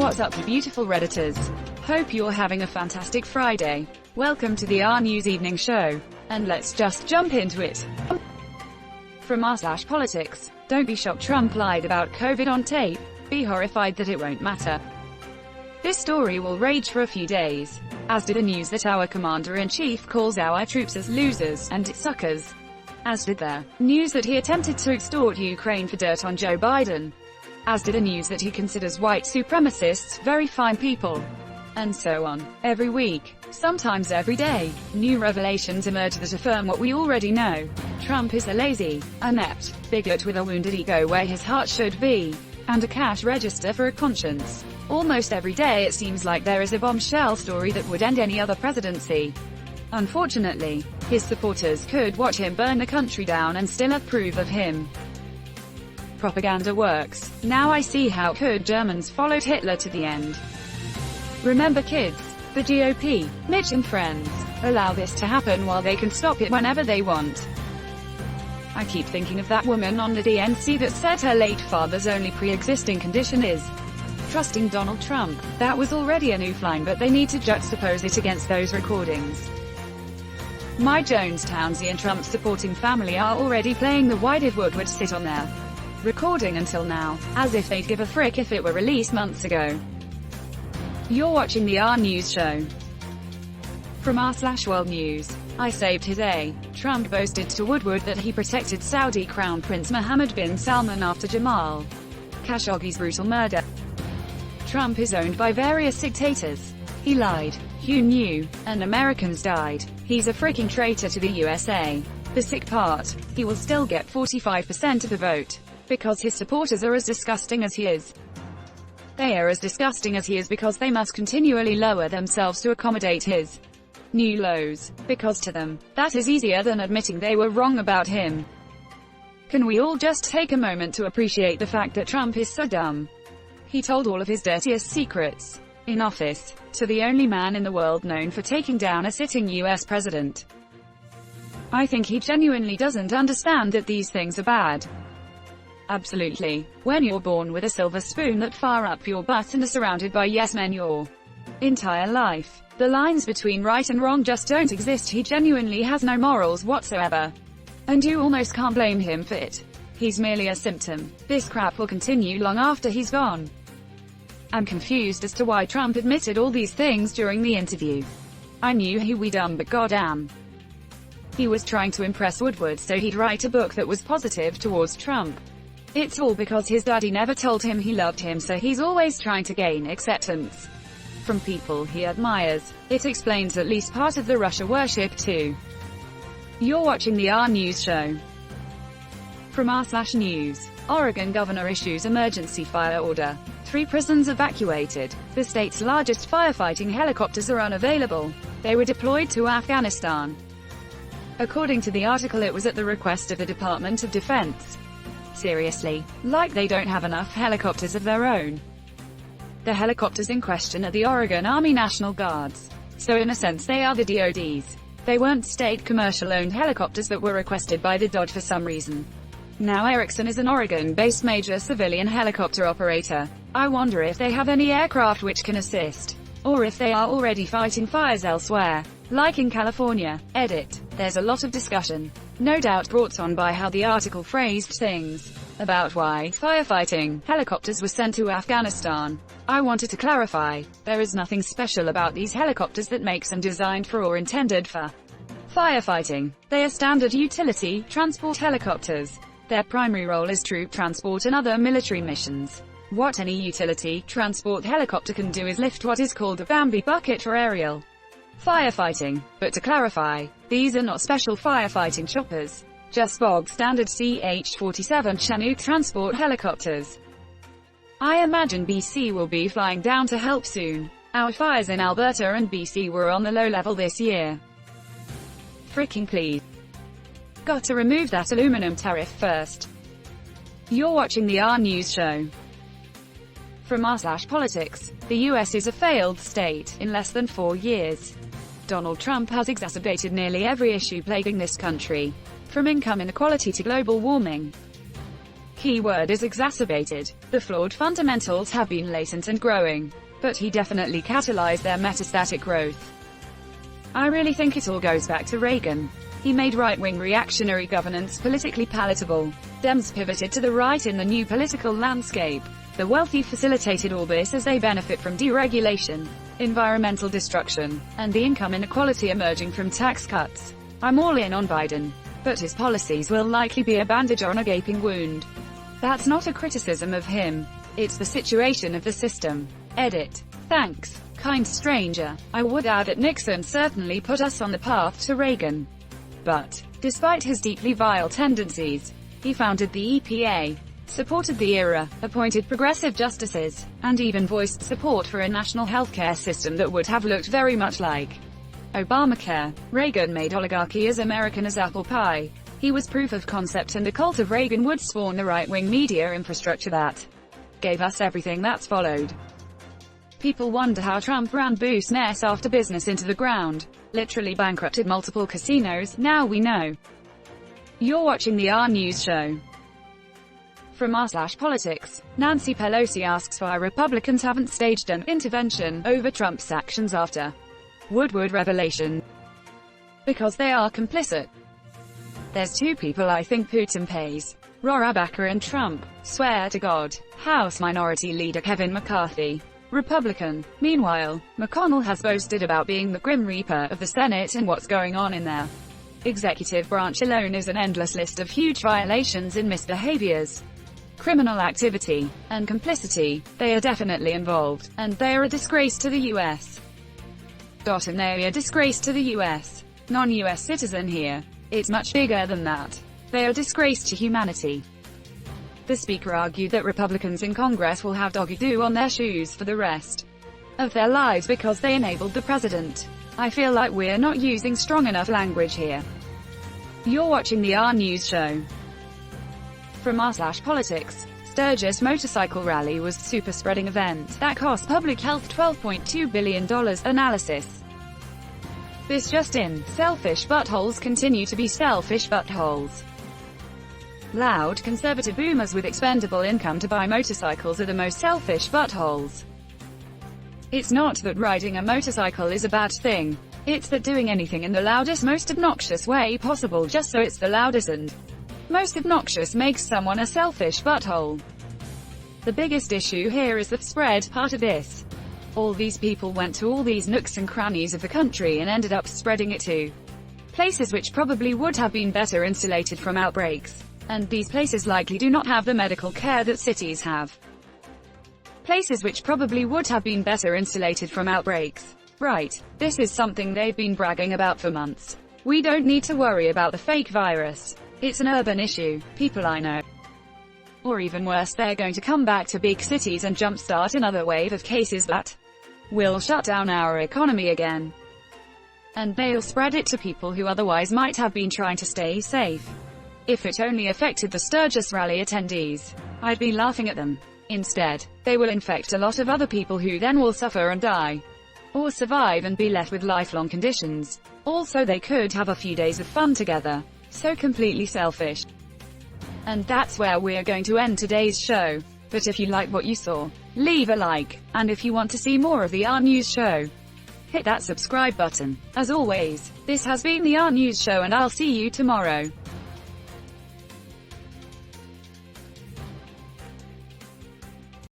What's up, you beautiful Redditors? Hope you're having a fantastic Friday. Welcome to the RNEWS Evening Show. And let's just jump into it. From r/politics, don't be shocked Trump lied about COVID on tape. Be horrified that it won't matter. This story will rage for a few days, as did the news that our commander-in-chief calls our troops as losers and suckers. As did the news that he attempted to extort Ukraine for dirt on Joe Biden. As did the news that he considers white supremacists very fine people. And so on. Every week, sometimes every day, new revelations emerge that affirm what we already know. Trump is a lazy, inept bigot with a wounded ego where his heart should be, and a cash register for a conscience. Almost every day it seems like there is a bombshell story that would end any other presidency. Unfortunately, his supporters could watch him burn the country down and still approve of him. Propaganda works. Now I see how good Germans followed Hitler to the end. Remember kids, the GOP, Mitch and friends, allow this to happen while they can stop it whenever they want. I keep thinking of that woman on the DNC that said her late father's only pre-existing condition is trusting Donald Trump. That was already a new line, but they need to juxtapose it against those recordings. My Jonestownsie and Trump supporting family are already playing the "Why did Woodward sit on there?" recording until now, as if they'd give a frick if it were released months ago. You're watching the RNEWS show. From r/World News. I saved his A. Trump boasted to Woodward that he protected Saudi Crown Prince Mohammed bin Salman after Jamal Khashoggi's brutal murder. Trump is owned by various dictators. He lied. You knew. And Americans died. He's a freaking traitor to the USA. The sick part, he will still get 45% of the vote. Because his supporters are as disgusting as he is. They are as disgusting as he is because they must continually lower themselves to accommodate his new lows. Because to them, that is easier than admitting they were wrong about him. Can we all just take a moment to appreciate the fact that Trump is so dumb? He told all of his dirtiest secrets in office to the only man in the world known for taking down a sitting US president. I think he genuinely doesn't understand that these things are bad. Absolutely. When you're born with a silver spoon that far up your butt and are surrounded by yes men your entire life, the lines between right and wrong just don't exist. He genuinely has no morals whatsoever. And you almost can't blame him for it. He's merely a symptom. This crap will continue long after he's gone. I'm confused as to why Trump admitted all these things during the interview. I knew he was dumb, but goddamn. He was trying to impress Woodward so he'd write a book that was positive towards Trump. It's all because his daddy never told him he loved him, so he's always trying to gain acceptance from people he admires. It explains at least part of the Russia worship too. You're watching the RNEWS show. From r/News. Oregon governor issues emergency fire order. 3 prisons evacuated. The state's largest firefighting helicopters are unavailable. They were deployed to Afghanistan. According to the article, it was at the request of the Department of Defense. Seriously, like they don't have enough helicopters of their own. The helicopters in question are the Oregon Army National Guards. So in a sense they are the DoD's. They weren't state commercial-owned helicopters that were requested by the DoD for some reason. Now Erickson is an Oregon-based major civilian helicopter operator. I wonder if they have any aircraft which can assist. Or if they are already fighting fires elsewhere, like in California. Edit. There's a lot of discussion, no doubt brought on by how the article phrased things, about why firefighting helicopters were sent to Afghanistan. I wanted to clarify, there is nothing special about these helicopters that makes them designed for or intended for firefighting. They are standard utility transport helicopters. Their primary role is troop transport and other military missions. What any utility transport helicopter can do is lift what is called a Bambi bucket for aerial firefighting. But to clarify, these are not special firefighting choppers, just bog standard CH-47 Chinook transport helicopters. I imagine BC will be flying down to help soon. Our fires in Alberta and BC were on the low level this year. Freaking please. Got to remove that aluminum tariff first. You're watching the RNEWS show. From r/politics. The US is a failed state in less than 4 years. Donald Trump has exacerbated nearly every issue plaguing this country, from income inequality to global warming. Keyword is exacerbated. The flawed fundamentals have been latent and growing. But he definitely catalyzed their metastatic growth. I really think it all goes back to Reagan. He made right-wing reactionary governance politically palatable. Dems pivoted to the right in the new political landscape. The wealthy facilitated all this as they benefit from deregulation, environmental destruction, and the income inequality emerging from tax cuts. I'm all in on Biden. But his policies will likely be a bandage on a gaping wound. That's not a criticism of him. It's the situation of the system. Edit. Thanks, kind stranger. I would add that Nixon certainly put us on the path to Reagan. But, despite his deeply vile tendencies, he founded the EPA, supported the IRA, appointed progressive justices, and even voiced support for a national healthcare system that would have looked very much like Obamacare. Reagan made oligarchy as American as apple pie. He was proof of concept, and the cult of Reagan would spawn the right-wing media infrastructure that gave us everything that's followed. People wonder how Trump ran business after business into the ground, literally bankrupted multiple casinos. Now we know. You're watching the RNEWS show. From r/politics, Nancy Pelosi asks why Republicans haven't staged an intervention over Trump's actions after Woodward revelation. Because they are complicit. There's two people I think Putin pays. Rohrabacher and Trump. Swear to God. House Minority Leader Kevin McCarthy, Republican. Meanwhile, McConnell has boasted about being the Grim Reaper of the Senate, and what's going on in their executive branch alone is an endless list of huge violations and misbehaviors, criminal activity, and complicity. They are definitely involved, and they are a disgrace to the U.S. And they are a disgrace to the U.S. non-U.S. citizen here. It's much bigger than that. They are a disgrace to humanity. The speaker argued that Republicans in Congress will have doggy-doo on their shoes for the rest of their lives because they enabled the president. I feel like we're not using strong enough language here. You're watching the RNEWS show. From r/politics, Sturgis Motorcycle Rally was a super-spreading event that cost public health $12.2 billion. Analysis. This just in, selfish buttholes continue to be selfish buttholes. Loud conservative boomers with expendable income to buy motorcycles are the most selfish buttholes. It's not that riding a motorcycle is a bad thing. It's that doing anything in the loudest, most obnoxious way possible just so it's the loudest and most obnoxious makes someone a selfish butthole. The biggest issue here is the spread part of this. All these people went to all these nooks and crannies of the country and ended up spreading it to places which probably would have been better insulated from outbreaks. And these places likely do not have the medical care that cities have. Places which probably would have been better insulated from outbreaks. Right. This is something they've been bragging about for months. We don't need to worry about the fake virus. It's an urban issue, people I know. Or even worse, they're going to come back to big cities and jumpstart another wave of cases that will shut down our economy again. And they'll spread it to people who otherwise might have been trying to stay safe. If it only affected the Sturgis rally attendees, I'd be laughing at them. Instead, they will infect a lot of other people who then will suffer and die. Or survive and be left with lifelong conditions. Also, they could have a few days of fun together. So completely selfish. And that's where we're going to end today's show. But if you like what you saw, leave a like. And if you want to see more of the RNEWS show, hit that subscribe button. As always, this has been the RNEWS show, and I'll see you tomorrow.